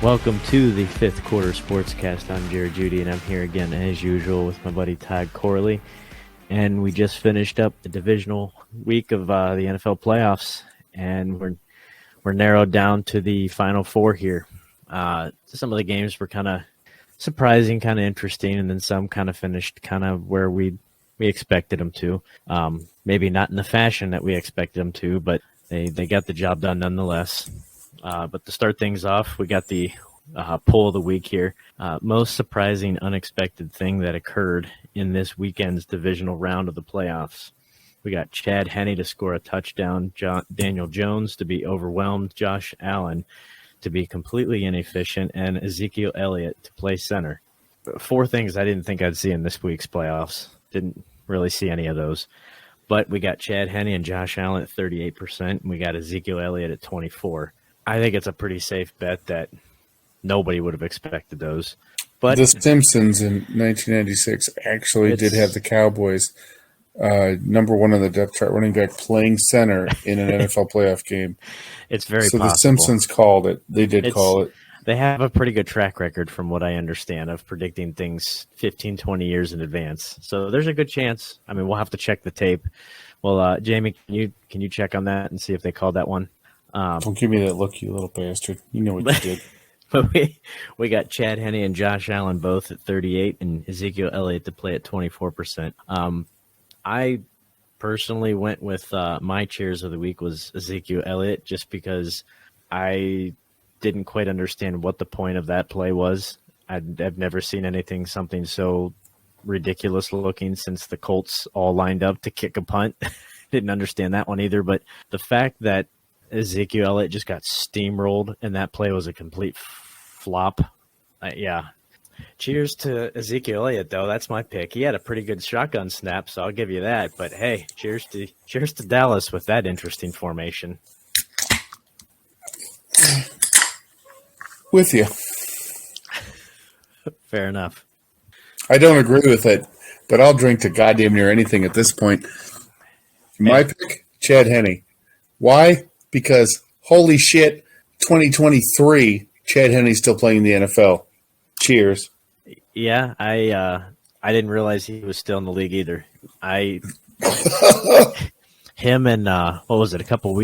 Welcome to the fifth quarter sportscast. I'm Jared Judy, and I'm here again as usual with my buddy Todd Corley. And we just finished up the divisional week of the NFL playoffs, and we're narrowed down to the final four here. Some of the games were kind of surprising, kind of interesting, and then some kind of finished kind of where we expected them to. Maybe not in the fashion that we expected them to, but they got the job done nonetheless. But to start things off, we got the poll of the week here. Most surprising, unexpected thing that occurred in this weekend's divisional round of the playoffs. We got Chad Henne to score a touchdown, Daniel Jones to be overwhelmed, Josh Allen to be completely inefficient, and Ezekiel Elliott to play center. Four things I didn't think I'd see in this week's playoffs. Didn't really see any of those. But we got Chad Henne and Josh Allen at 38%, and we got Ezekiel Elliott at 24%. I think it's a pretty safe bet that nobody would have expected those. But The Simpsons in 1996 actually did have the Cowboys number one on the depth chart running back playing center in an NFL playoff game. It's very so possible. The Simpsons called it. They did call it. They have a pretty good track record from what I understand of predicting things 15, 20 years in advance. So there's a good chance. I mean, we'll have to check the tape. Well, Jamie, can you check on that and see if they called that one? Don't give me that look, you little bastard. You know what you did. But we got Chad Henne and Josh Allen both at 38% and Ezekiel Elliott to play at 24%. I personally went with my cheers of the week was Ezekiel Elliott just because I didn't quite understand what the point of that play was. I've never seen something so ridiculous looking since the Colts all lined up to kick a punt. Didn't understand that one either. But the fact that Ezekiel Elliott just got steamrolled, and that play was a complete flop. Yeah. Cheers to Ezekiel Elliott, though. That's my pick. He had a pretty good shotgun snap, so I'll give you that. But hey, cheers to Dallas with that interesting formation. With you. Fair enough. I don't agree with it, but I'll drink to goddamn near anything at this point. My pick, Chad Henne. Why? Because, holy shit, 2023, Chad Henne's still playing in the NFL. Cheers. Yeah, I didn't realize he was still in the league either. Him and what was it? A couple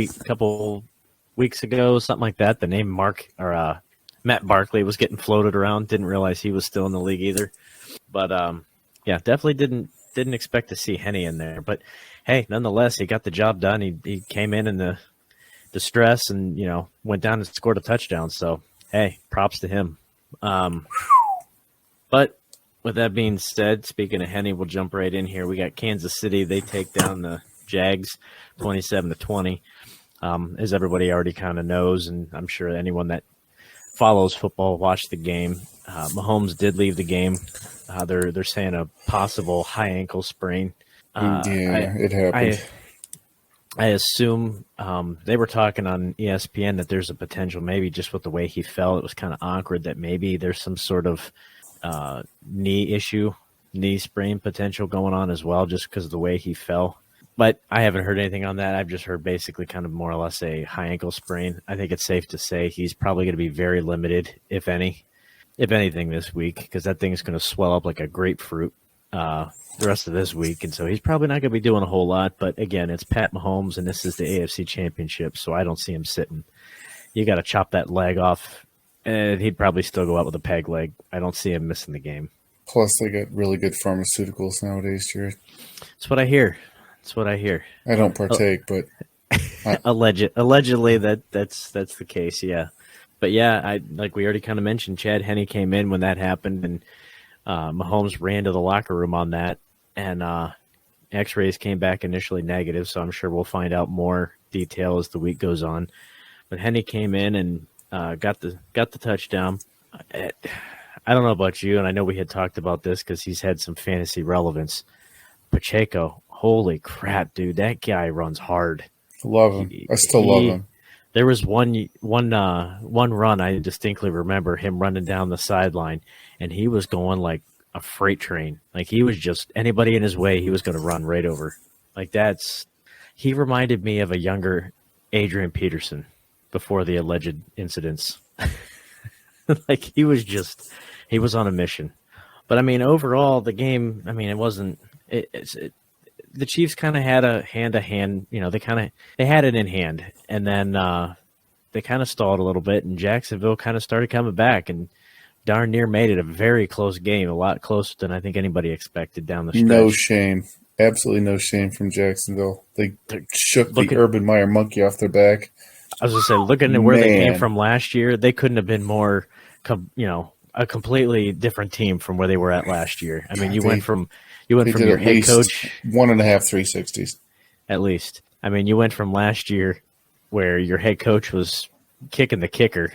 weeks ago, something like that. The name Matt Barkley was getting floated around. Didn't realize he was still in the league either. But yeah, definitely didn't expect to see Henne in there. But hey, nonetheless, he got the job done. He came in the stress and went down and scored a touchdown. So hey, props to him. But with that being said, speaking of Henne, we'll jump right in here. We got Kansas City. They take down the Jags 27-20. As everybody already kind of knows, and I'm sure anyone that follows football watched the game. Mahomes did leave the game. They're saying a possible high ankle sprain. It happened. I assume they were talking on ESPN that there's a potential, maybe just with the way he fell, it was kind of awkward that maybe there's some sort of knee sprain potential going on as well, just because of the way he fell. But I haven't heard anything on that. I've just heard basically kind of more or less a high ankle sprain. I think it's safe to say he's probably going to be very limited, if anything, this week, because that thing is going to swell up like a grapefruit the rest of this week. And so he's probably not going to be doing a whole lot. But again, it's Pat Mahomes, and this is the AFC Championship, so I don't see him sitting. You got to chop that leg off, and he'd probably still go out with a peg leg. I don't see him missing the game. Plus, they got really good pharmaceuticals nowadays, Jared. That's what I hear. I don't partake, but allegedly that's the case, yeah. But yeah, like we already kind of mentioned, Chad Henne came in when that happened, and Mahomes ran to the locker room on that, and X-rays came back initially negative, so I'm sure we'll find out more detail as the week goes on. But Henne came in and got the touchdown. I don't know about you, and I know we had talked about this because he's had some fantasy relevance. Pacheco, holy crap, dude, that guy runs hard. Love him. I still love him. There was one run I distinctly remember him running down the sideline, and he was going like a freight train. Like he was just anybody in his way, he was going to run right over. Like he reminded me of a younger Adrian Peterson before the alleged incidents. Like he was on a mission. But I mean, overall, the game. I mean, it wasn't. The Chiefs kind of had a hand to hand. They had it in hand, and then they kind of stalled a little bit, and Jacksonville kind of started coming back and darn near made it a very close game, a lot closer than I think anybody expected down the stretch. No shame. Absolutely no shame from Jacksonville. They shook the Urban Meyer monkey off their back. I was going to say, looking at where they came from last year, they couldn't have been more, a completely different team from where they were at last year. I mean, you went from your head coach 1.5 360s at least. I mean, you went from last year where your head coach was kicking the kicker,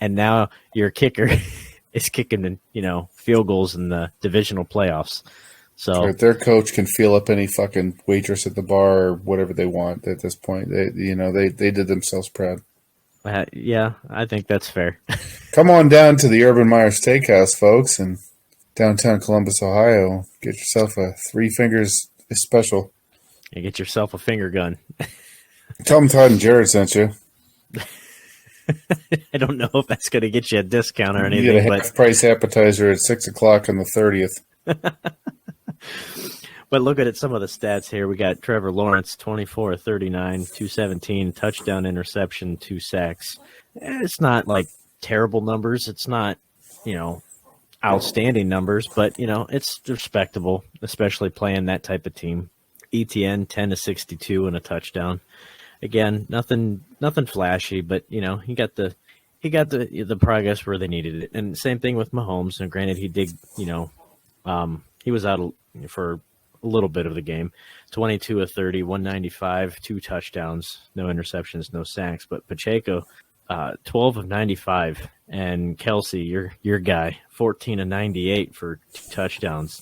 and now your kicker is kicking, field goals in the divisional playoffs. So right, their coach can feel up any fucking waitress at the bar or whatever they want at this point. They did themselves proud. Yeah, I think that's fair. Come on down to the Urban Meyer Steakhouse, folks, in downtown Columbus, Ohio. Get yourself a Three Fingers special. You get yourself a finger gun. Tell them Todd and Jared sent you. I don't know if that's going to get you a discount or anything. You get a half-price appetizer at 6 o'clock on the 30th. But looking at some of the stats here, we got Trevor Lawrence, 24 of 39, 217, touchdown, interception, 2 sacks. It's not like terrible numbers. It's not, outstanding numbers, but, it's respectable, especially playing that type of team. ETN, 10 of 62 and a touchdown. Again, nothing flashy, but, he got the progress where they needed it. And same thing with Mahomes. And granted, he did, he was out for a little bit of the game. 22 of 30, 195, 2 touchdowns, no interceptions, no sacks. But Pacheco, 12 of 95, and Kelsey, your guy, 14 of 98 for 2 touchdowns.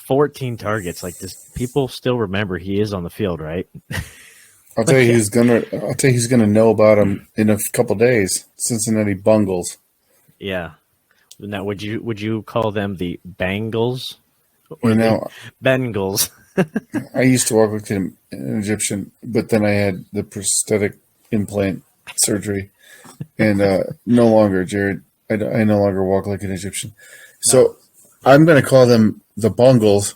14 targets. Like this, people still remember he is on the field, right? I'll tell you who's gonna know about him in a couple days. Cincinnati Bungles. Yeah. Now, would you call them the Bengals? Or Bengals. I used to work with an Egyptian, but then I had the prosthetic implant surgery, and no longer, Jared. I no longer walk like an Egyptian. So I'm going to call them the Bungles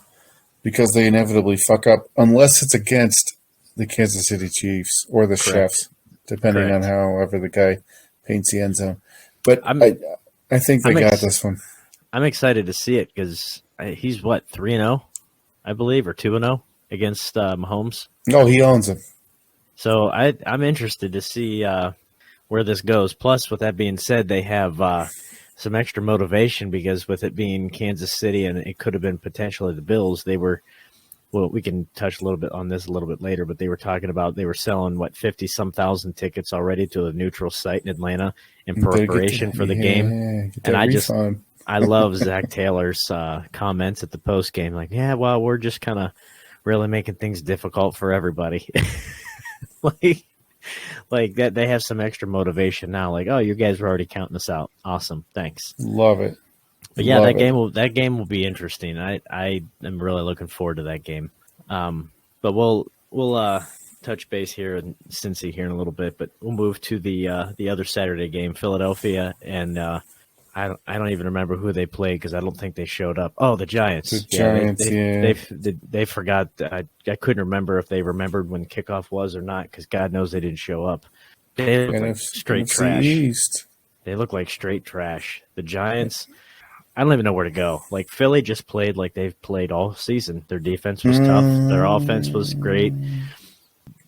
because they inevitably fuck up, unless it's against the Kansas City Chiefs or the Chefs, depending on however the guy paints the end zone. But I think they got this one. I'm excited to see it because he's 3-0, I believe, or 2-0 against Mahomes. No, he owns him. So I'm interested to see where this goes. Plus, with that being said, they have some extra motivation because with it being Kansas City and it could have been potentially the Bills, they were. Well, we can touch a little bit on this a little bit later, but they were talking about they were selling 50-some thousand tickets already to a neutral site in Atlanta in preparation for the game. And I love Zach Taylor's comments at the post game, like, we're just kind of really making things difficult for everybody. like that, they have some extra motivation now. Like, oh, you guys were already counting us out. Awesome, thanks. Love it. But yeah, that game will be interesting. I am really looking forward to that game. But we'll touch base here in Cincy here in a little bit. But we'll move to the other Saturday game, Philadelphia, and I don't even remember who they played because I don't think they showed up. Oh, the Giants. The Giants. They forgot. I couldn't remember if they remembered when kickoff was or not because God knows they didn't show up. They look like straight trash. East. They look like straight trash. The Giants. I don't even know where to go. Like, Philly just played like they've played all season. Their defense was tough. Their offense was great.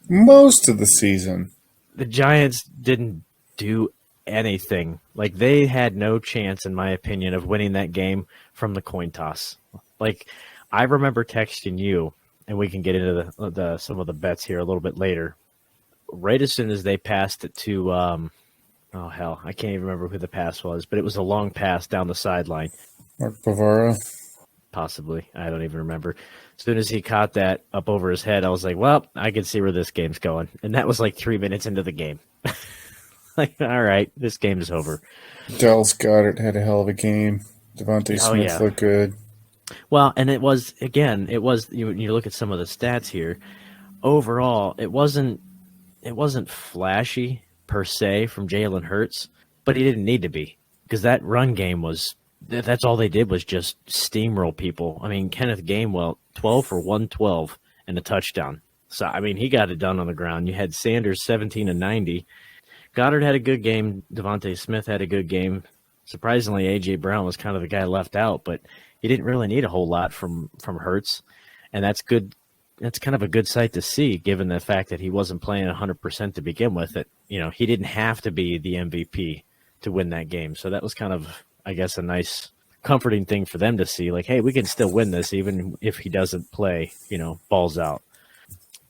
Most of the season. The Giants didn't do anything. Like, they had no chance, in my opinion, of winning that game from the coin toss. Like, I remember texting you, and we can get into the some of the bets here a little bit later. Right as soon as they passed it to oh, hell, I can't even remember who the pass was, but it was a long pass down the sideline. Mark Bavaro? Possibly. I don't even remember. As soon as he caught that up over his head, I was like, well, I can see where this game's going. And that was like 3 minutes into the game. Like, all right, this game is over. Dallas Goedert had a hell of a game. Devontae Smith looked good. Well, and it was, you look at some of the stats here, overall, it wasn't flashy. per se from Jalen Hurts, but he didn't need to be because that run game that's all they did was just steamroll people. I mean, Kenneth Gainwell, 12 for 112 and a touchdown. So, I mean, he got it done on the ground. You had Sanders, 17 and 90. Goddard had a good game. Devontae Smith had a good game. Surprisingly, A.J. Brown was kind of the guy left out, but he didn't really need a whole lot from Hurts, and that's good. That's kind of a good sight to see, given the fact that he wasn't playing 100% to begin with. That he didn't have to be the MVP to win that game, so that was kind of, I guess, a nice, comforting thing for them to see. Like, hey, we can still win this even if he doesn't play, balls out.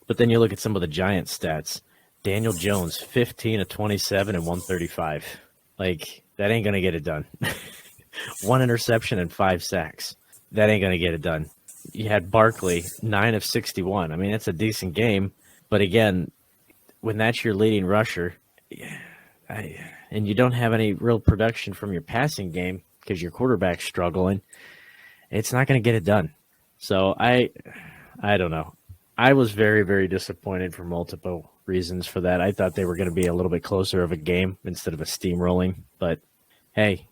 But then you look at some of the Giants stats. Daniel Jones, 15 of 27 and 135. Like, that ain't gonna get it done. 1 interception and 5 sacks. That ain't going to get it done. You had Barkley, 9 of 61. I mean, it's a decent game. But again, when that's your leading rusher, and you don't have any real production from your passing game because your quarterback's struggling, it's not going to get it done. So I don't know. I was very, very disappointed for multiple reasons for that. I thought they were going to be a little bit closer of a game instead of a steamrolling. But, hey,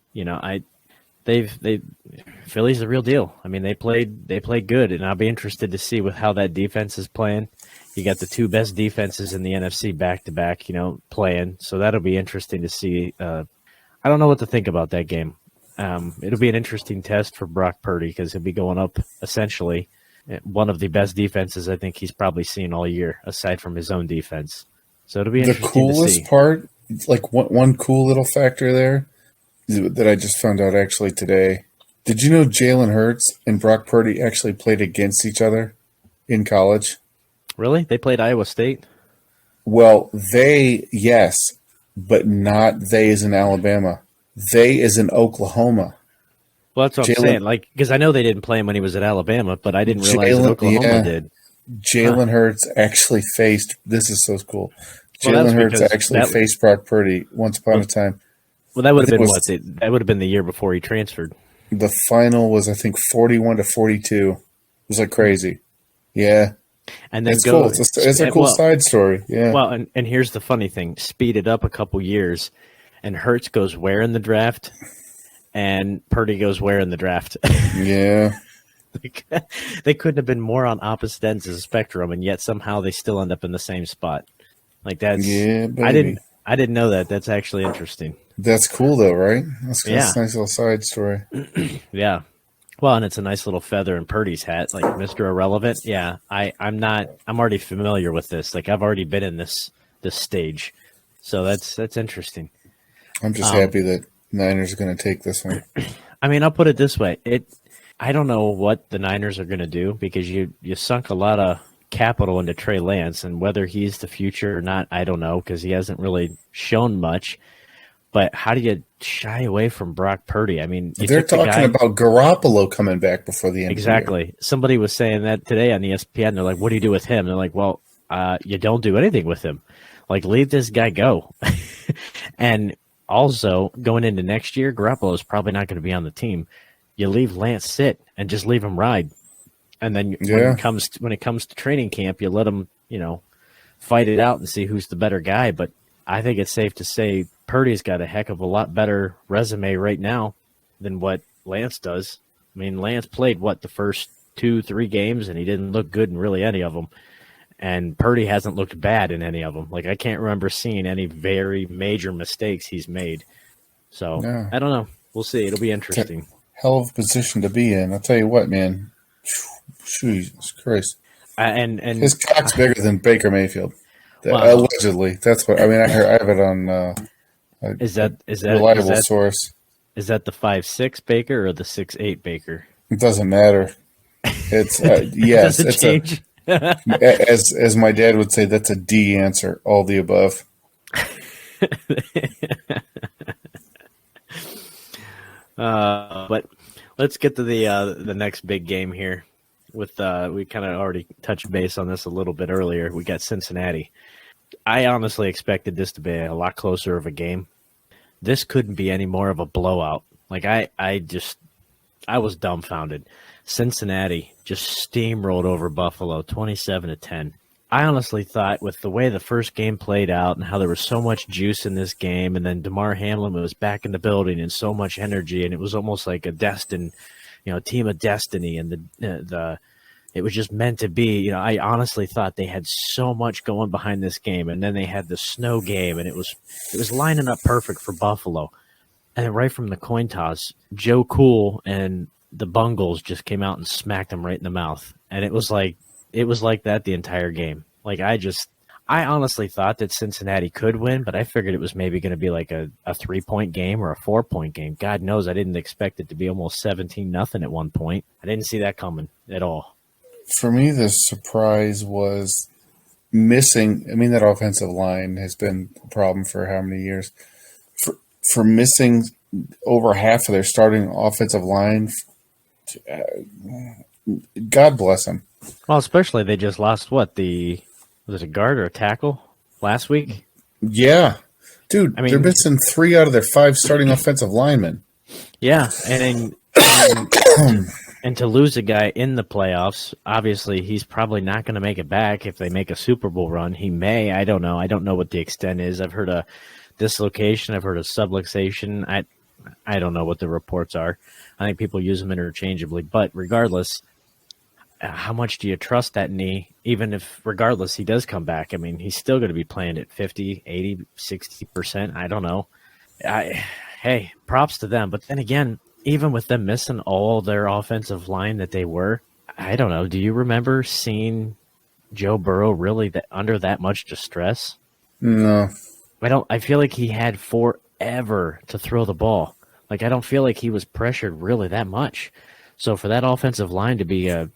Philly's the real deal. I mean, they played good, and I'll be interested to see with how that defense is playing. You got the two best defenses in the NFC back to back, playing. So that'll be interesting to see. I don't know what to think about that game. It'll be an interesting test for Brock Purdy because he'll be going up essentially one of the best defenses I think he's probably seen all year, aside from his own defense. So it'll be interesting to see. The coolest part, like one cool little factor there that I just found out actually today. Did you know Jalen Hurts and Brock Purdy actually played against each other in college? Really? They played Iowa State? Well, yes, but not they as in Alabama. They as in Oklahoma. Well, that's what I'm saying. Like, because I know they didn't play him when he was at Alabama, but I didn't realize that Oklahoma did. Jalen Hurts actually faced. This is so cool. Jalen Hurts actually faced Brock Purdy once upon a time. Well, that would have been that would have been the year before he transferred. The final was, I think, 41-42. It was like crazy. Yeah. And then it's cool. It's a cool side story. Yeah. Well, and here's the funny thing: speed it up a couple years, and Hurts goes where in the draft, and Purdy goes where in the draft. Yeah. They couldn't have been more on opposite ends of the spectrum, and yet somehow they still end up in the same spot. Like that's. Yeah, baby. I didn't know that. That's actually interesting. That's cool, though, right? That's a nice little side story. Yeah. Well, and it's a nice little feather in Purdy's hat, like Mr. Irrelevant. Yeah, I'm already familiar with this. Like I've already been in this stage, so that's interesting. I'm just happy that Niners are going to take this one. I mean, I'll put it this way: I don't know what the Niners are going to do because you sunk a lot of capital into Trey Lance, and whether he's the future or not, I don't know because he hasn't really shown much. But how do you shy away from Brock Purdy? I mean, they're talking about Garoppolo coming back before the end exactly. of the year. Somebody was saying that today on ESPN. They're like, what do you do with him? They're like, well, you don't do anything with him. Like, leave this guy go. And also, going into next year, Garoppolo is probably not going to be on the team. You leave Lance sit and just leave him ride. And then when it comes to training camp, you let him, fight it out and see who's the better guy. But I think it's safe to say Purdy's got a heck of a lot better resume right now than what Lance does. I mean, Lance played, the first 2-3 games, and he didn't look good in really any of them. And Purdy hasn't looked bad in any of them. Like, I can't remember seeing any very major mistakes he's made. So, I don't know. We'll see. It'll be interesting. Hell of a position to be in. I'll tell you what, man. Jesus Christ. And his cock's bigger than Baker Mayfield. Allegedly. That's what I mean. I have it on is that reliable source. Is that the 5'6" Baker or the 6'8" Baker? It doesn't matter. It's yes. Does it change? As my dad would say, that's a D answer. All the above. But let's get to the next big game here. With we kind of already touched base on this a little bit earlier. We got Cincinnati. I honestly expected this to be a lot closer of a game. This couldn't be any more of a blowout. Like I was dumbfounded. Cincinnati just steamrolled over Buffalo, 27-10. I honestly thought with the way the first game played out and how there was so much juice in this game, and then DeMar Hamlin was back in the building and so much energy, and it was almost like a team of destiny, and the it was just meant to be. I honestly thought they had so much going behind this game, and then they had the snow game, and it was lining up perfect for Buffalo. And then right from the coin toss, Joe Cool and the Bungles just came out and smacked him right in the mouth, and it was like that the entire game. Like I honestly thought that Cincinnati could win, but I figured it was maybe going to be like a 3-point game or a 4-point game. God knows I didn't expect it to be almost 17-0 at one point. I didn't see that coming at all. For me, the surprise was missing. I mean, that offensive line has been a problem for how many years? For missing over half of their starting offensive line, God bless them. Well, especially they just lost was it a guard or a tackle last week? Yeah. Dude, I mean, they're missing 3 out of their 5 starting offensive linemen. Yeah, and to lose a guy in the playoffs, obviously he's probably not going to make it back if they make a Super Bowl run. He may. I don't know. I don't know what the extent is. I've heard a dislocation. I've heard of subluxation. I don't know what the reports are. I think people use them interchangeably. But regardless, how much do you trust that knee? Even if, regardless, he does come back. I mean, he's still going to be playing at 50, 80, 60%. I don't know. Hey, props to them. But then again, even with them missing all their offensive line that they were, I don't know. Do you remember seeing Joe Burrow really under that much distress? No. I feel like he had forever to throw the ball. Like, I don't feel like he was pressured really that much. So for that offensive line to be a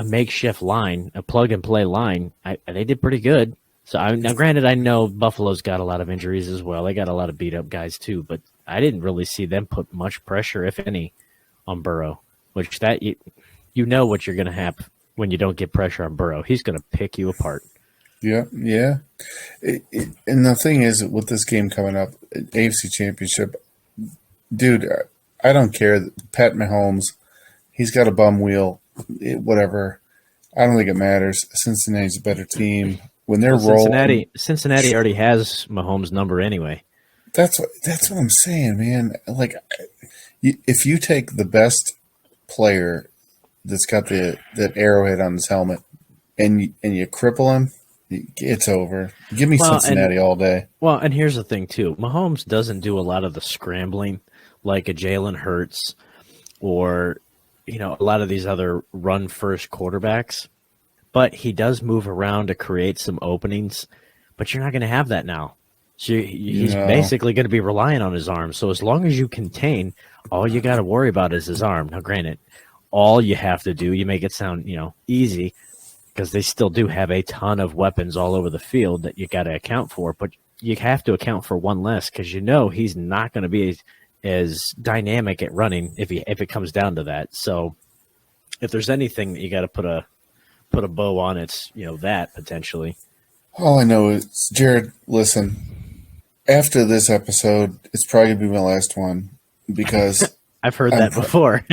makeshift line, a plug-and-play line, they did pretty good. So now, granted, I know Buffalo's got a lot of injuries as well. They got a lot of beat-up guys too, but I didn't really see them put much pressure, if any, on Burrow, which you know what you're going to have when you don't get pressure on Burrow. He's going to pick you apart. Yeah. And the thing is, with this game coming up, AFC Championship, dude, I don't care. Pat Mahomes, he's got a bum wheel, whatever. I don't think it matters. Cincinnati's a better team. When they're rolling, Cincinnati already has Mahomes' number anyway. That's what I'm saying, man. Like, if you take the best player that's got that arrowhead on his helmet and you cripple him, it's over. Give me Cincinnati all day. Well, and here's the thing, too. Mahomes doesn't do a lot of the scrambling like a Jalen Hurts or, a lot of these other run-first quarterbacks. But he does move around to create some openings. But you're not going to have that now. So he's basically going to be relying on his arm. So as long as you contain, all you got to worry about is his arm. Now, granted, all you have to do, you make it sound, easy, because they still do have a ton of weapons all over the field that you got to account for. But you have to account for one less because he's not going to be as dynamic at running if it comes down to that. So if there's anything that you got to put a bow on, it's that potentially. All I know is, Jared, listen. After this episode, it's probably gonna be my last one because I've heard that before.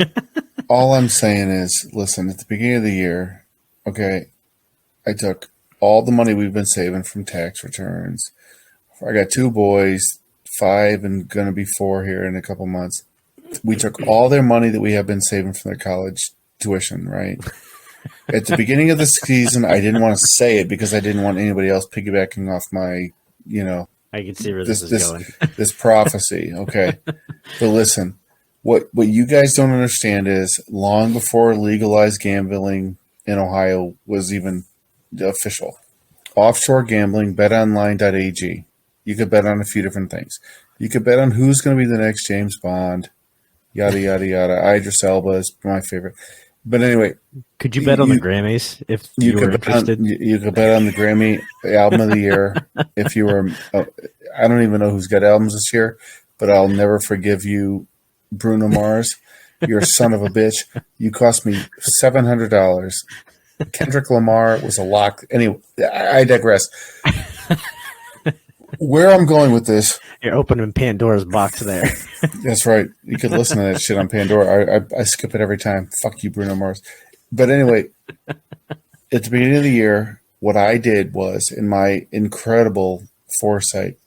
All I'm saying is, listen. At the beginning of the year, okay, I took all the money we've been saving from tax returns. I got 2 boys, 5 and going to be 4 here in a couple months. We took all their money that we have been saving from their college tuition, right? At the beginning of the season, I didn't want to say it because I didn't want anybody else piggybacking off my, I can see where this is going. This prophecy, okay? But listen, what you guys don't understand is long before legalized gambling in Ohio was even official, offshore gambling, betonline.ag. You could bet on a few different things. You could bet on who's going to be the next James Bond, yada, yada, yada. Idris Elba is my favorite. But anyway. Could you bet on the Grammys if you were interested? You could bet on the Grammy album of the year if you were. I don't even know who's got albums this year, but I'll never forgive you, Bruno Mars. You're a son of a bitch. You cost me $700. Kendrick Lamar was a lock. Anyway, I digress. Where I'm going with this. You're opening Pandora's box there. That's right. You could listen to that shit on Pandora. I skip it every time. Fuck you, Bruno Mars. But anyway, at the beginning of the year, what I did was, in my incredible foresight,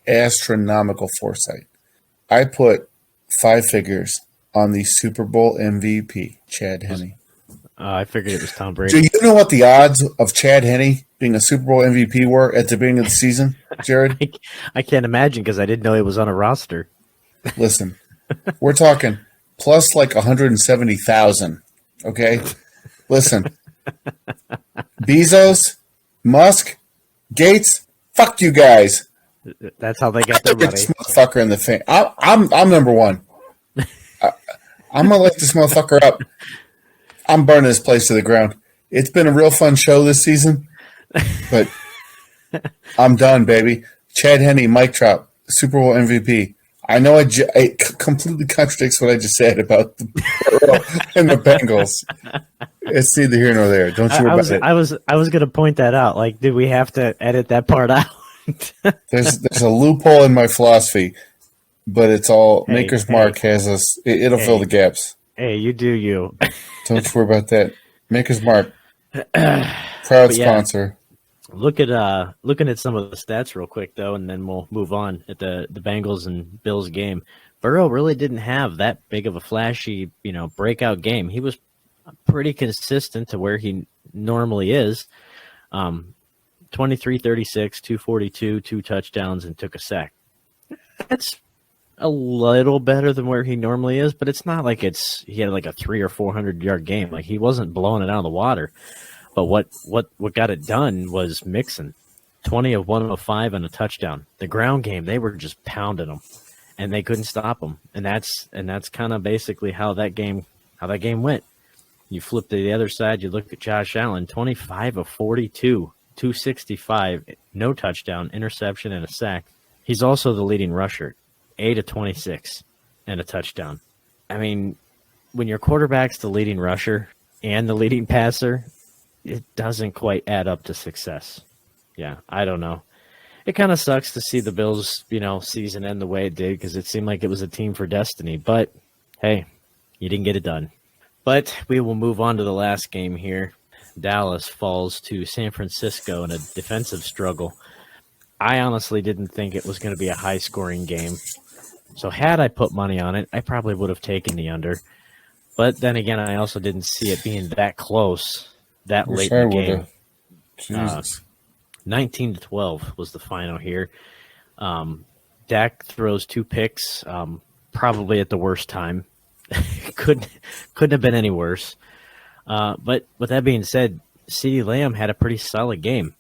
astronomical foresight, I put 5 figures on the Super Bowl MVP, Chad Henne. I figured it was Tom Do Brady. you know what the odds of Chad Henne being a Super Bowl MVP were at the beginning of the season, Jared? I can't imagine because I didn't know he was on a roster. Listen, we're talking plus like 170,000. Okay? Listen, Bezos, Musk, Gates, fuck you guys. That's how they got their money. This motherfucker in the fan. I'm number one. I'm gonna light this motherfucker up. I'm burning this place to the ground. It's been a real fun show this season, but I'm done, baby. Chad Henne, mic drop, Super Bowl MVP. I know it completely contradicts what I just said about the Burrow and the Bengals. It's neither here nor there. Don't you worry about it. I was going to point that out. Like, did we have to edit that part out? There's a loophole in my philosophy, but it's all Maker's Mark has us. It'll fill the gaps. Hey, you do you. Don't you worry about that. Maker's Mark, proud sponsor. Looking at some of the stats real quick though, and then we'll move on at the Bengals and Bills game. Burrow really didn't have that big of a flashy, breakout game. He was pretty consistent to where he normally is. 23, 36, 242, 2 touchdowns, and took a sack. That's a little better than where he normally is, but it's not like he had like a 300 or 400 yard game. Like, he wasn't blowing it out of the water. But what got it done was Mixon, 20 of 105 and a touchdown. The ground game, they were just pounding them, and they couldn't stop them. And that's kind of basically how that game went. You flip to the other side, you look at Josh Allen, 25 of 42, 265, no touchdown, interception, and a sack. He's also the leading rusher, 8 of 26 and a touchdown. I mean, when your quarterback's the leading rusher and the leading passer, it doesn't quite add up to success. Yeah, I don't know. It kind of sucks to see the Bills, season end the way it did because it seemed like it was a team for destiny. But, hey, you didn't get it done. But we will move on to the last game here. Dallas falls to San Francisco in a defensive struggle. I honestly didn't think it was going to be a high-scoring game. So had I put money on it, I probably would have taken the under. But then again, I also didn't see it being that close that late in the game. Jesus. 19-12 was the final here. Dak throws 2 picks, probably at the worst time. couldn't have been any worse. But with that being said, CeeDee Lamb had a pretty solid game.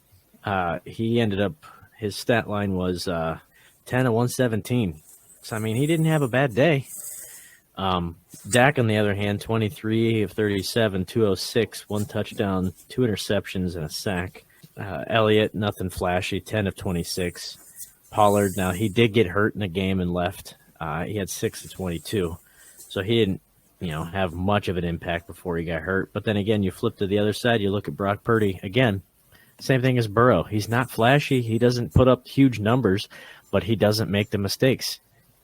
He ended up, his stat line was 10 of 117. So, I mean, he didn't have a bad day. Dak, on the other hand, 23 of 37, 206, 1 touchdown, 2 interceptions, and a sack. Elliott, nothing flashy, 10 of 26. Pollard, now he did get hurt in the game and left. He had 6 of 22. So he didn't, have much of an impact before he got hurt. But then again, you flip to the other side, you look at Brock Purdy. Again, same thing as Burrow. He's not flashy. He doesn't put up huge numbers, but he doesn't make the mistakes.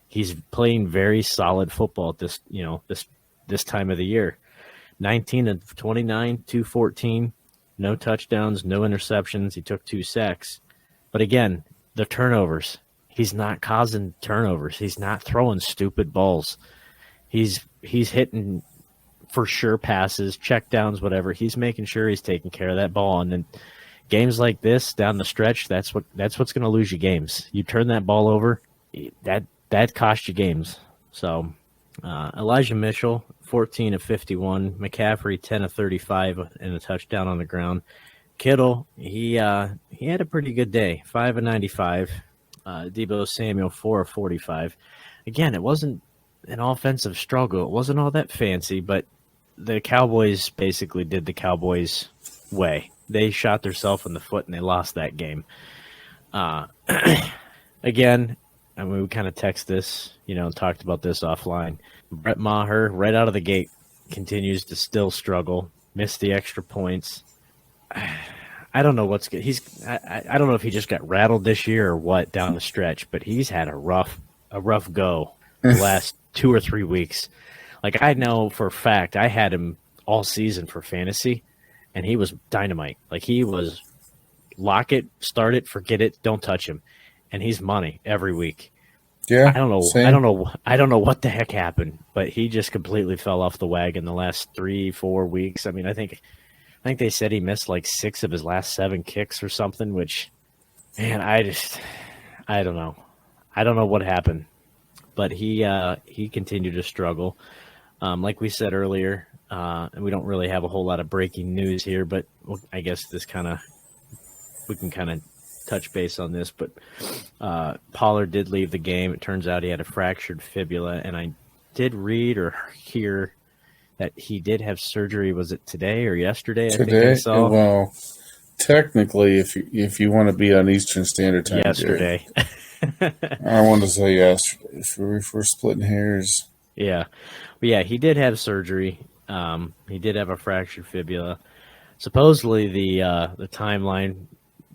He's playing very solid football at this time of the year. 19 of 29, 214, no touchdowns, no interceptions. He took 2 sacks. But again, the turnovers. He's not causing turnovers. He's not throwing stupid balls. He's hitting for sure passes, checkdowns, whatever. He's making sure he's taking care of that ball. And then games like this down the stretch, that's what's going to lose you games. You turn that ball over, that cost you games. So Elijah Mitchell, 14 of 51. McCaffrey, 10 of 35 and a touchdown on the ground. Kittle, he had a pretty good day, 5 of 95. Deebo Samuel, 4 of 45. Again, it wasn't an offensive struggle. It wasn't all that fancy, but the Cowboys basically did the Cowboys way. They shot themselves in the foot and they lost that game. Again, I mean, we kind of text this, talked about this offline. Brett Maher, right out of the gate, continues to still struggle, missed the extra points. I don't know what's good. I don't know if he just got rattled this year or what down the stretch, but he's had a rough go the last 2 or 3 weeks. Like, I know for a fact I had him all season for fantasy, and he was dynamite. Like he was lock it, start it, forget it, don't touch him, and he's money every week. I Yeah, don't know. I same. don't know. I don't know what the heck happened, but he just completely fell off the wagon the last 3-4 weeks. I mean, I think they said he missed like 6 of his last 7 kicks or something. Which, man, I don't know. I don't know what happened, but he continued to struggle. Like we said earlier, and we don't really have a whole lot of breaking news here, but I guess we can kind of touch base on this. But Pollard did leave the game. It turns out he had a fractured fibula, and I did read or hear that he did have surgery. Was it today or yesterday? I think I Today, saw well, technically, if you want to be on Eastern Standard Time, Jerry, yesterday. I want to say yesterday. If we're splitting hairs, Yeah, but yeah, he did have surgery. He did have a fractured fibula. Supposedly, the timeline,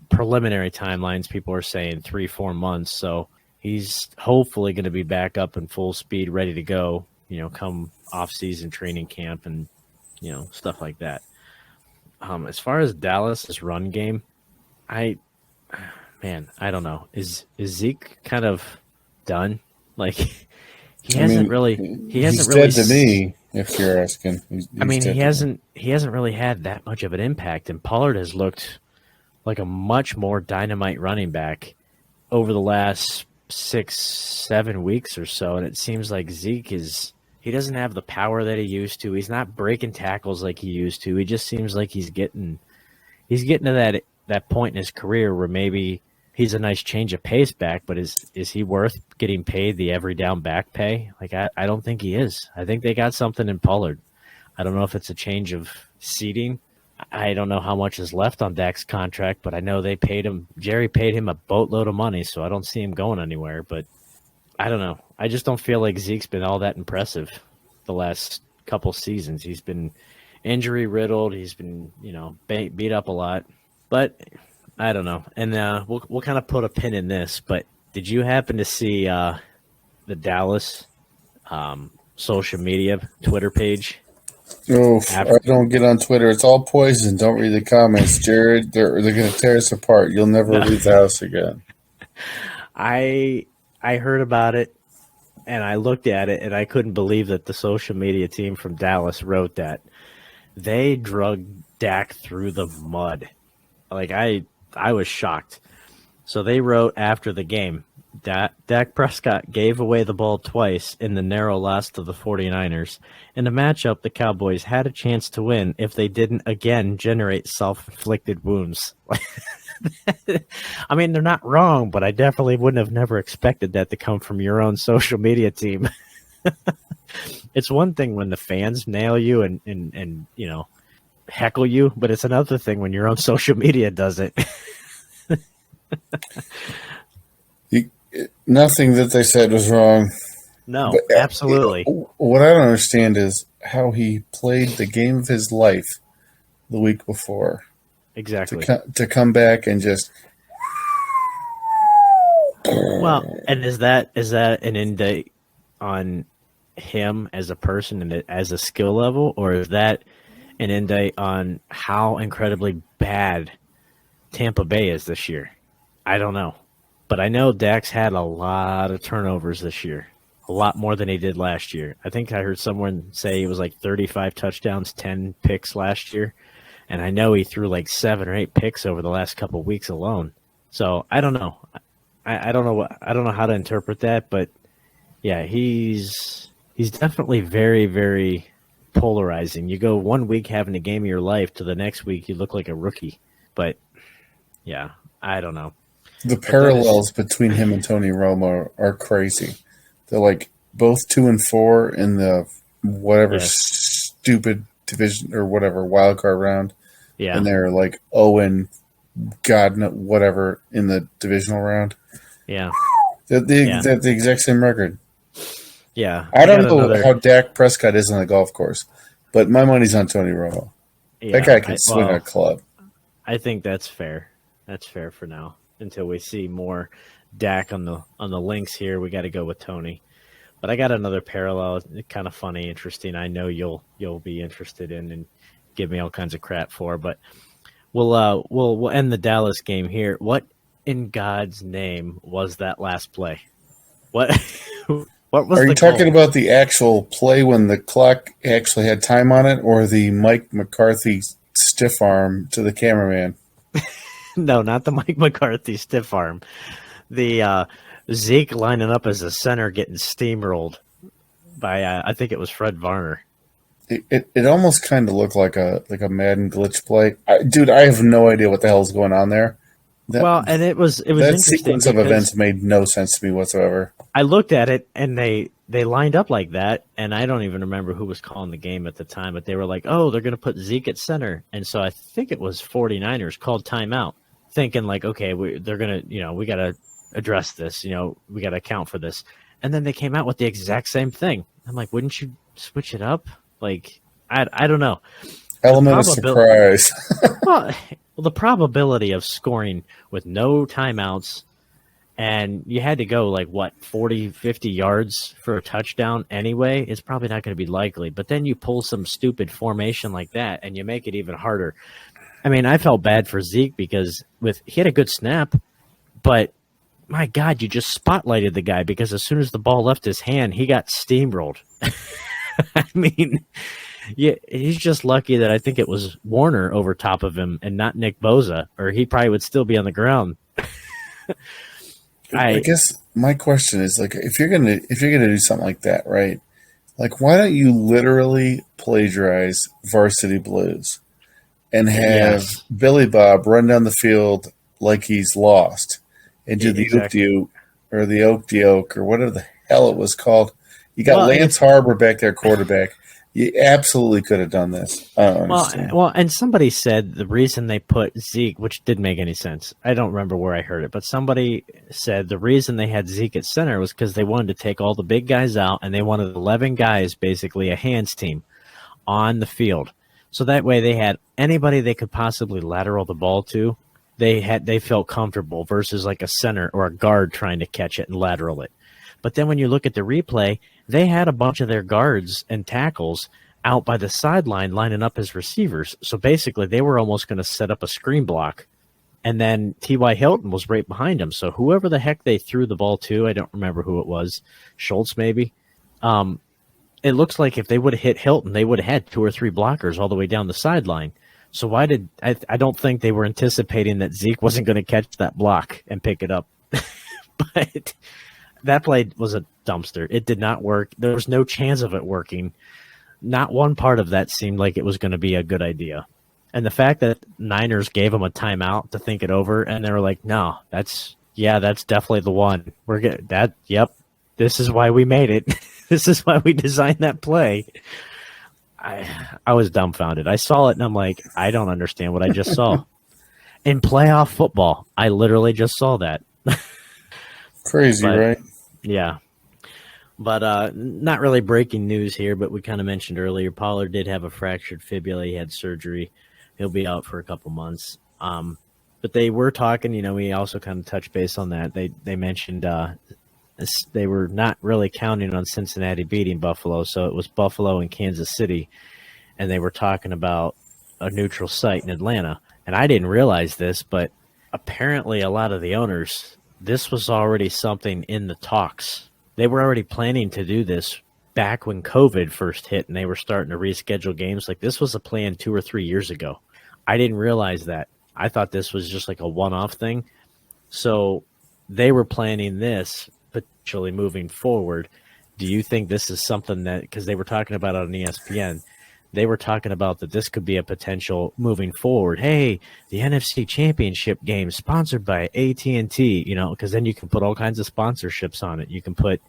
preliminary timelines, people are saying 3-4 months. So he's hopefully going to be back up in full speed, ready to go. Come off-season training camp and stuff like that. As far as Dallas's run game, I I don't know. Is Zeke kind of done? Like he I hasn't mean, really he he's hasn't really dead to me. If you're asking, he's I mean, dead he to me. hasn't really had that much of an impact, and Pollard has looked like a much more dynamite running back over the last 6-7 weeks or so. And it seems like he doesn't have the power that he used to. He's not breaking tackles like he used to. He just seems like he's getting to that point in his career where maybe he's a nice change of pace back, but is he worth getting paid the every down back pay? Like I don't think he is. I think they got something in Pollard. I don't know if it's a change of seating. I don't know how much is left on Dak's contract, but I know Jerry paid him a boatload of money, so I don't see him going anywhere. But I don't know. I just don't feel like Zeke's been all that impressive the last couple seasons. He's been injury riddled. He's been, beat up a lot. But I don't know. And we'll kind of put a pin in this. But did you happen to see the Dallas social media Twitter page? Oh, I After, don't get on Twitter. It's all poison. Don't read the comments, Jared. They're going to tear us apart. You'll never no, leave the house again. I heard about it and I looked at it and I couldn't believe that the social media team from Dallas wrote that. They drug Dak through the mud. Like I was shocked. So they wrote after the game, Dak Prescott gave away the ball twice in the narrow loss to the 49ers. In a matchup, the Cowboys had a chance to win if they didn't again generate self-inflicted wounds. I mean, they're not wrong, but I definitely wouldn't have never expected that to come from your own social media team. It's one thing when the fans nail you and heckle you, but it's another thing when your own social media does it. Nothing that they said was wrong. No, But absolutely. what I don't understand is how he played the game of his life the week before Exactly. to come back and just Well, and is that an indictment on him as a person and as a skill level, or is that an indictment on how incredibly bad Tampa Bay is this year? I don't know. But I know Dak's had a lot of turnovers this year, a lot more than he did last year. I think I heard someone say he was like 35 touchdowns, 10 picks last year. And I know he threw like 7 or 8 picks over the last couple of weeks alone. So I don't know. I don't know I don't know how to interpret that, but yeah, he's definitely very, very polarizing. You go one week having a game of your life to the next week you look like a rookie. But yeah, I don't know. the But that is parallels between him and Tony Romo are crazy. They're like both 2-4 in the whatever yes. stupid division or whatever wild card round, Yeah. and they're like 0 God whatever in the divisional round. Yeah. They're Yeah. the exact same record. Yeah. I I got don't know another how Dak Prescott is on the golf course, but my money's on Tony Romo. That yeah, guy can swing a club. I think that's fair. That's fair for now. Until we see more Dak on the links here, we got to go with Tony. But I got another parallel, kind of funny, interesting. I know you'll be interested in, and give me all kinds of crap for. But we'll end the Dallas game here. What in God's name was that last play? What what was Are the you talking goal? about the actual play when the clock actually had time on it, or the Mike McCarthy stiff arm to the cameraman? No, not the Mike McCarthy stiff arm. The Zeke lining up as a center getting steamrolled by I think it was Fred Varner. It almost kind of looked like a Madden glitch play. Dude, I have no idea what the hell is going on there. That Well, and it was that interesting sequence of because events made no sense to me whatsoever. I looked at it and they lined up like that, and I don't even remember who was calling the game at the time, but they were like, "Oh, they're going to put Zeke at center." And so I think it was 49ers called timeout, thinking like, "Okay, they're going to, we got to address this, we got to account for this." And then they came out with the exact same thing. I'm like, "Wouldn't you switch it up?" Like I don't know. The Element of probability surprise. well, the probability of scoring with no timeouts, and you had to go like what 40 50 yards for a touchdown anyway, is probably not going to be likely. But then you pull some stupid formation like that and you make it even harder. I mean, I felt bad for Zeke because he had a good snap, but my God, you just spotlighted the guy because as soon as the ball left his hand, he got steamrolled. I mean, yeah, he's just lucky that I think it was Warner over top of him and not Nick Bosa, or he probably would still be on the ground. I guess my question is, like, if you're gonna do something like that, right? Like, why don't you literally plagiarize Varsity Blues and have Yes, Billy Bob run down the field like he's lost and do the exactly. oop or the oak de oak or whatever the hell it was called? You got Well, and Lance if Harbor back there, quarterback. You absolutely could have done this. I don't understand. and somebody said the reason they put Zeke, which didn't make any sense. I don't remember where I heard it, but somebody said the reason they had Zeke at center was because they wanted to take all the big guys out and they wanted 11 guys, basically a hands team, on the field. So that way they had anybody they could possibly lateral the ball to. They felt comfortable versus like a center or a guard trying to catch it and lateral it. But then when you look at the replay, they had a bunch of their guards and tackles out by the sideline lining up as receivers. So basically they were almost going to set up a screen block. And then T.Y. Hilton was right behind him. So whoever the heck they threw the ball to, I don't remember who it was, Schultz maybe. It looks like if they would have hit Hilton, they would have had 2 or 3 blockers all the way down the sideline. So why did I don't think they were anticipating that Zeke wasn't going to catch that block and pick it up. But that play was a dumpster. It did not work. There was no chance of it working. Not one part of that seemed like it was going to be a good idea. And the fact that Niners gave them a timeout to think it over, and they were like, "No, that's definitely the one. We're get that. Yep, this is why we made it. This is why we designed that play." I was dumbfounded. I saw it and I'm like, I don't understand what I just saw. In playoff football, I literally just saw that. Crazy, But right? yeah. But not really breaking news here, but we kind of mentioned earlier, Pollard did have a fractured fibula. He had surgery. He'll be out for a couple months. But they were talking, we also kind of touched base on that. They mentioned they were not really counting on Cincinnati beating Buffalo, so it was Buffalo and Kansas City, and they were talking about a neutral site in Atlanta. And I didn't realize this, but apparently a lot of the owners, this was already something in the talks. They were already planning to do this back when COVID first hit, and they were starting to reschedule games. Like, this was a plan 2 or 3 years ago. I didn't realize that. I thought this was just like a one-off thing. So they were planning this potentially moving forward. Do you think this is something that, because they were talking about it on ESPN, they were talking about that this could be a potential moving forward. Hey, the NFC Championship game sponsored by AT&T, because then you can put all kinds of sponsorships on it. You can put,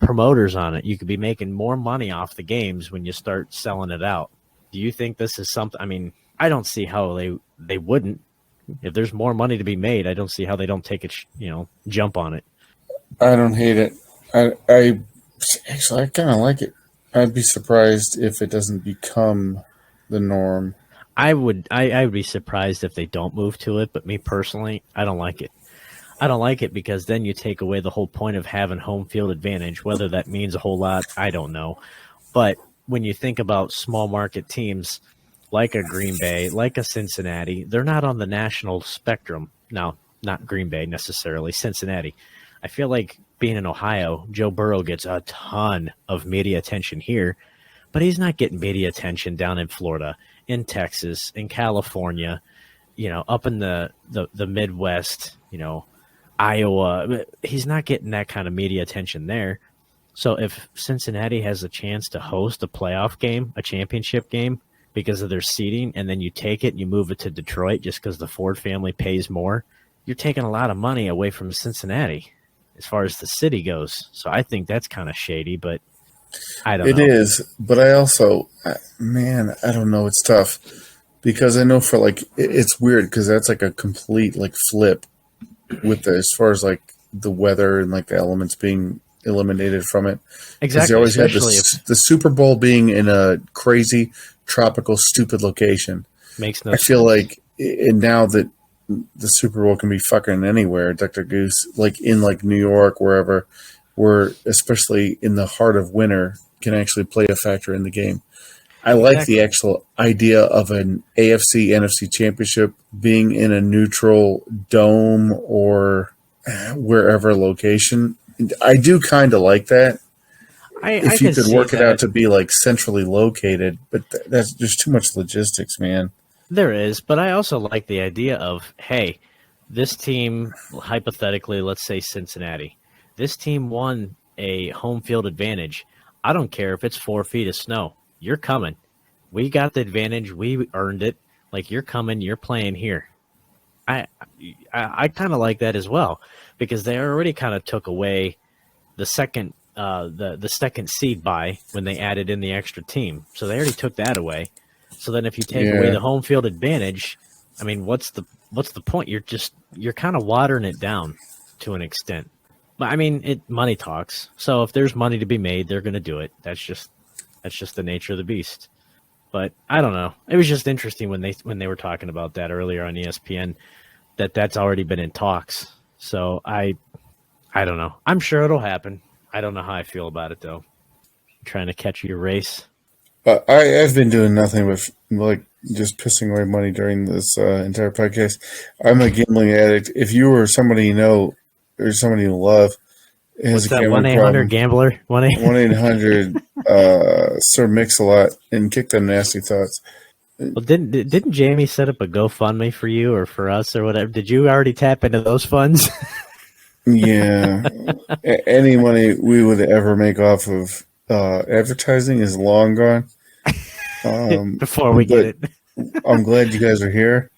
promoters on it. You could be making more money off the games when you start selling it out. Do you think this is something? I mean, I don't see how they wouldn't. If there's more money to be made, I don't see how they don't take it, jump on it. I don't hate it. I actually I kind of like it. I'd be surprised if it doesn't become the norm. I would be surprised if they don't move to it, but me personally, I don't like it. I don't like it because then you take away the whole point of having home field advantage. Whether that means a whole lot, I don't know. But when you think about small market teams, like a Green Bay, like a Cincinnati, they're not on the national spectrum. Now, not Green Bay necessarily, Cincinnati. I feel like being in Ohio, Joe Burrow gets a ton of media attention here, but he's not getting media attention down in Florida, in Texas, in California, up in the Midwest, Iowa. He's not getting that kind of media attention there. So if Cincinnati has a chance to host a playoff game, a championship game, because of their seating, and then you take it and you move it to Detroit just because the Ford family pays more, you're taking a lot of money away from Cincinnati as far as the city goes. So I think that's kind of shady, but I don't know. It is, but I also, man, I don't know. It's tough because I know for like, it's weird because that's like a complete like flip with as far as like the weather and like the elements being eliminated from it. Exactly. They always had the Super Bowl being in a crazy, tropical, stupid location. Makes no I sense. feel like, and now that the Super Bowl can be fucking anywhere, Dr. Goose, like in like New York, wherever, where especially in the heart of winter can actually play a factor in the game. I like the actual idea of an AFC NFC championship being in a neutral dome or wherever location. I do kind of like that. If you could work it out to be like centrally located, but there's too much logistics, man. There is, but I also like the idea of, hey, this team, hypothetically, let's say Cincinnati, this team won a home field advantage. I don't care if it's 4 feet of snow. You're coming. We got the advantage. We earned it. Like, you're coming. You're playing here. I kind of like that as well, because they already kind of took away the second the second seed bye when they added in the extra team. So they already took that away. So then if you take away the home field advantage, I mean, what's the point? You're kind of watering it down to an extent. But I mean, money talks. So if there's money to be made, they're going to do it. That's just the nature of the beast. But I don't know. It was just interesting when they were talking about that earlier on ESPN, that's already been in talks. So I don't know. I'm sure it'll happen. I don't know how I feel about it though. I'm trying to catch your race. I've been doing nothing but like just pissing away money during this entire podcast. I'm a gambling addict. If you or somebody you know or somebody you love has What's that 1-800-GAMBLER? 1-800 Sir Mix-a-Lot and Kick Them Nasty Thoughts. Well, didn't Jamie set up a GoFundMe for you or for us or whatever? Did you already tap into those funds? Yeah. Any money we would ever make off of advertising is long gone. Before we get it. I'm glad you guys are here.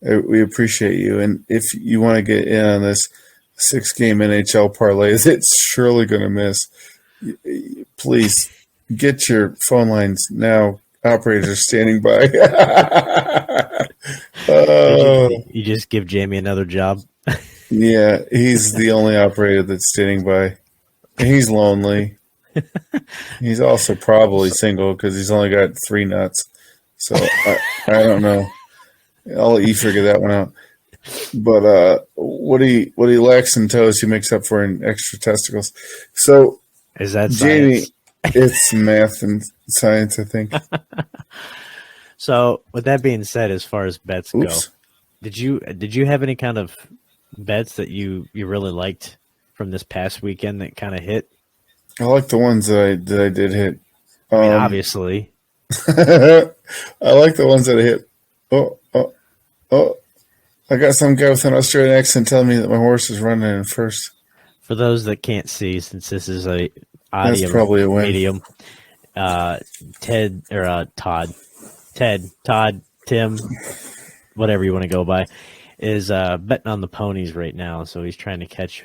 We appreciate you. And if you want to get in on this 6-game NHL parlay that's surely going to miss, please get your phone lines now. Operators are standing by. You just give Jamie another job? Yeah, he's the only operator that's standing by. He's lonely. He's also probably single because he's only got 3 nuts. So I don't know. I'll let you figure that one out. But what he lacks in toes, he makes up for in extra testicles. So is that Jamie? Science? It's math and science, I think. So with that being said, as far as bets go, did you have any kind of bets that you really liked from this past weekend that kind of hit? I like the ones that I did hit. I mean, obviously. I like the ones that I hit. Oh. I got some guy with an Australian accent telling me that my horse is running in first. For those that can't see, since this is a audio That's probably a win. Medium, Todd, Tim, whatever you want to go by, is betting on the ponies right now. So he's trying to catch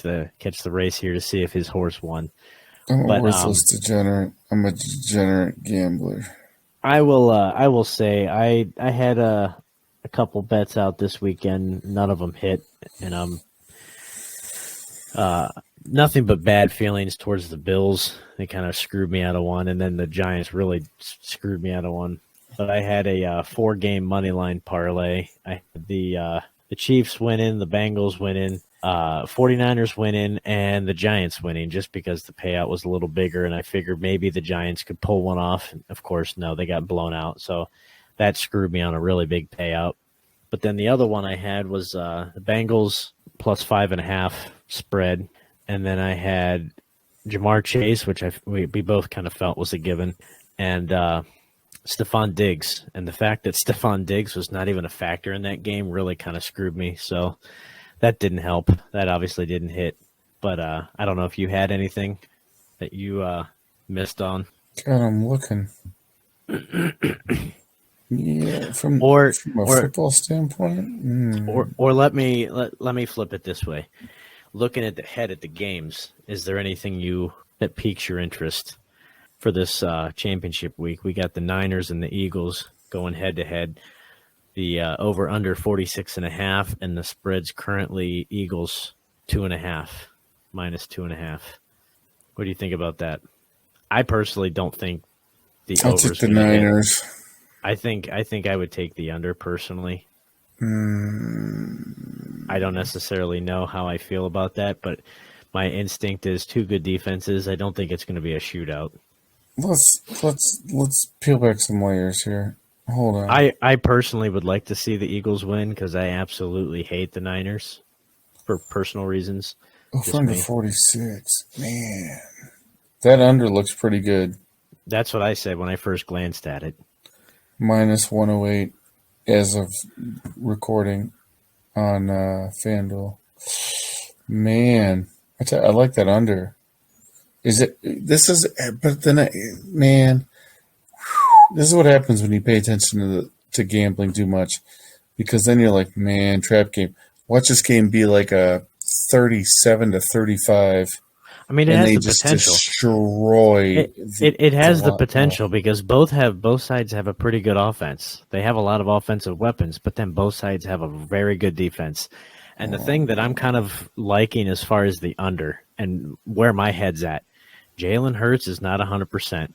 the race here to see if his horse won. I'm a worthless degenerate. I'm a degenerate gambler. I will say I had a couple bets out this weekend. None of them hit, and nothing but bad feelings towards the Bills. They kind of screwed me out of one, and then the Giants really screwed me out of one. But I had a 4-game money line parlay. I had the Chiefs winning, the Bengals winning, 49ers winning and the Giants winning just because the payout was a little bigger, and I figured maybe the Giants could pull one off. And of course, no, they got blown out. So that screwed me on a really big payout. But then the other one I had was the Bengals plus 5.5 spread. And then I had Jamar Chase, which we both kind of felt was a given, and Stephon Diggs. And the fact that Stephon Diggs was not even a factor in that game really kind of screwed me. So that didn't help. That obviously didn't hit. But I don't know if you had anything that you missed on. God, I'm looking. Yeah, from a football standpoint. Or let me flip it this way. Looking at the games, is there anything that piques your interest for this championship week? We got the Niners and the Eagles going head to head. The over under 46.5, and the spread's currently Eagles 2.5, minus 2.5. What do you think about that? I personally don't think the I'll over. take the Niners. I think I would take the under personally. I don't necessarily know how I feel about that, but my instinct is two good defenses. I don't think it's going to be a shootout. Let's peel back some layers here. Hold on. I personally would like to see the Eagles win because I absolutely hate the Niners for personal reasons. Under 46. Man. That under looks pretty good. That's what I said when I first glanced at it. Minus 108 as of recording on FanDuel. Man. I like that under. This is what happens when you pay attention to gambling too much, because then you're like, man, trap game. Watch this game be like a 37-35. I mean, it has the potential. Destroy. It has the potential because both sides have a pretty good offense. They have a lot of offensive weapons, but then both sides have a very good defense. And the thing that I'm kind of liking as far as the under and where my head's at, Jalen Hurts is not 100%.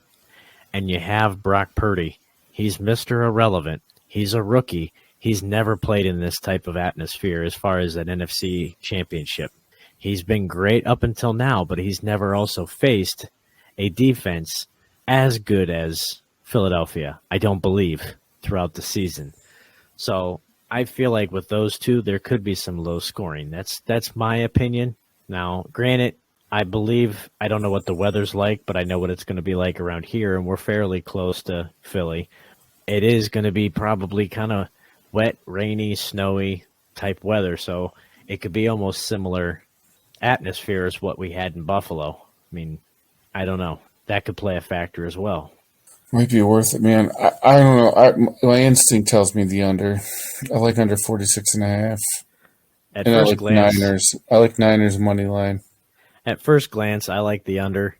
And you have Brock Purdy. He's Mr. Irrelevant. He's a rookie. He's never played in this type of atmosphere as far as an NFC championship. He's been great up until now, but he's never also faced a defense as good as Philadelphia, I don't believe, throughout the season. So I feel like with those two, there could be some low scoring. That's my opinion. Now, granted, I don't know what the weather's like, but I know what it's going to be like around here, and we're fairly close to Philly. It is going to be probably kind of wet, rainy, snowy type weather, so it could be almost similar atmosphere as what we had in Buffalo. I mean, I don't know. That could play a factor as well. Might be worth it, man. I don't know. My instinct tells me the under. I like under 46.5. At first glance, Niners. I like Niners money line. At first glance, I like the under.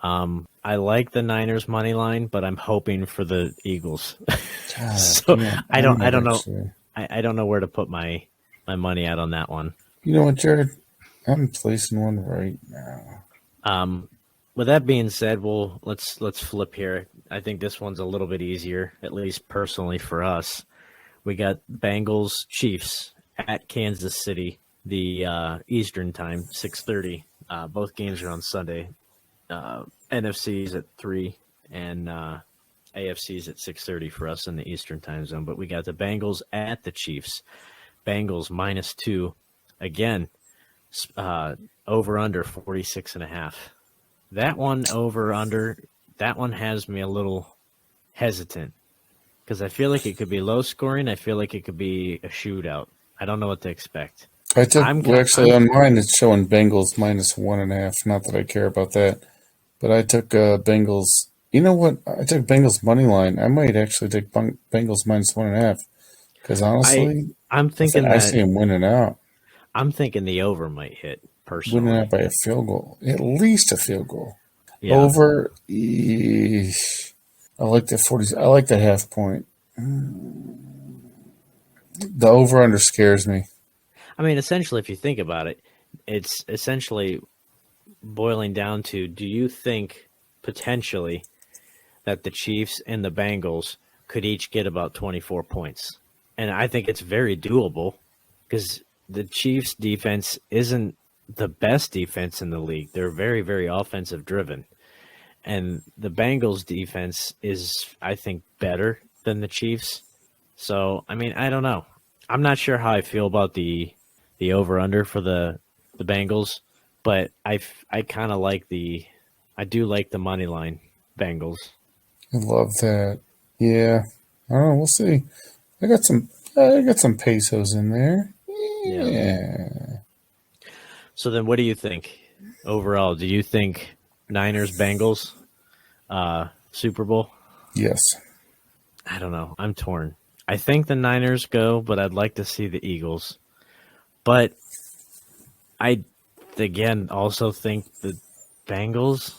I like the Niners money line, but I'm hoping for the Eagles. God, so man, I don't know. actually. I don't know where to put my money out on that one. You know what, Jared? I'm placing one right now. With that being said, let's flip here. I think this one's a little bit easier, at least personally for us. We got Bengals Chiefs at Kansas City, the Eastern time, 6:30. Both games are on Sunday. NFC's at 3 and AFC's at 6:30 for us in the Eastern time zone. But we got the Bengals at the Chiefs. Bengals minus 2. Again, over under 46.5. That one over under, that one has me a little hesitant because I feel like it could be low scoring. I feel like it could be a shootout. I don't know what to expect. On mine it's showing Bengals minus 1.5. Not that I care about that, but I took Bengals. You know what? I took Bengals money line. I might actually take Bengals minus 1.5 because honestly, I'm thinking I see them winning out. I'm thinking the over might hit personally. Winning out by a field goal, at least a field goal. Yeah. Over. I like that 40. I like that half point. The over under scares me. I mean, essentially, if you think about it, it's essentially boiling down to, do you think potentially that the Chiefs and the Bengals could each get about 24 points? And I think it's very doable because the Chiefs' defense isn't the best defense in the league. They're very, very offensive driven. And the Bengals' defense is, I think, better than the Chiefs. So, I mean, I don't know. I'm not sure how I feel about the over under for the Bengals, but I kind of like I do like the money line Bengals. I love that. Yeah. I don't know. We'll see. I got some pesos in there. Yeah. So then, what do you think overall? Do you think Niners Bengals Super Bowl? Yes. I don't know. I'm torn. I think the Niners go, but I'd like to see the Eagles. But I again also think the Bengals,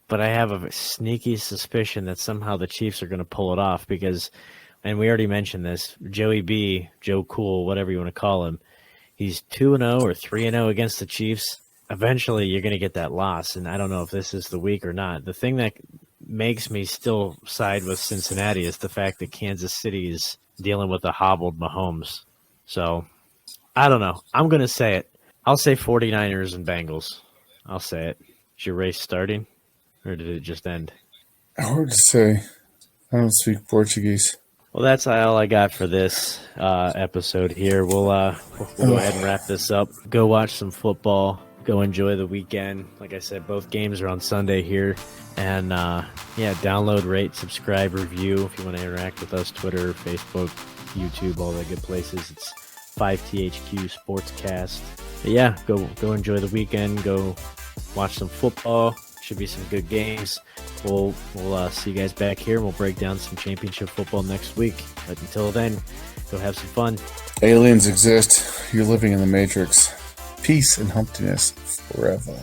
but I have a sneaky suspicion that somehow the Chiefs are going to pull it off because, and we already mentioned this, Joey B, Joe Cool, whatever you want to call him, he's 2-0 or 3-0 against the Chiefs. Eventually, you're going to get that loss, and I don't know if this is the week or not. The thing that makes me still side with Cincinnati is the fact that Kansas City is dealing with a hobbled Mahomes. So, I don't know. I'm going to say it. I'll say 49ers and Bengals. I'll say it. Is your race starting, or did it just end? Hard to say. I don't speak Portuguese. Well, that's all I got for this episode here. We'll go ahead and wrap this up. Go watch some football. Go enjoy the weekend. Like I said, both games are on Sunday here. And, download, rate, subscribe, review if you want to interact with us, Twitter, Facebook, YouTube, all the good places. It's 5THQ Sportscast. But yeah, go enjoy the weekend. Go watch some football. Should be some good games. We'll see you guys back here, and we'll break down some championship football next week. But until then, go have some fun. Aliens exist. You're living in the Matrix. Peace and humptiness forever.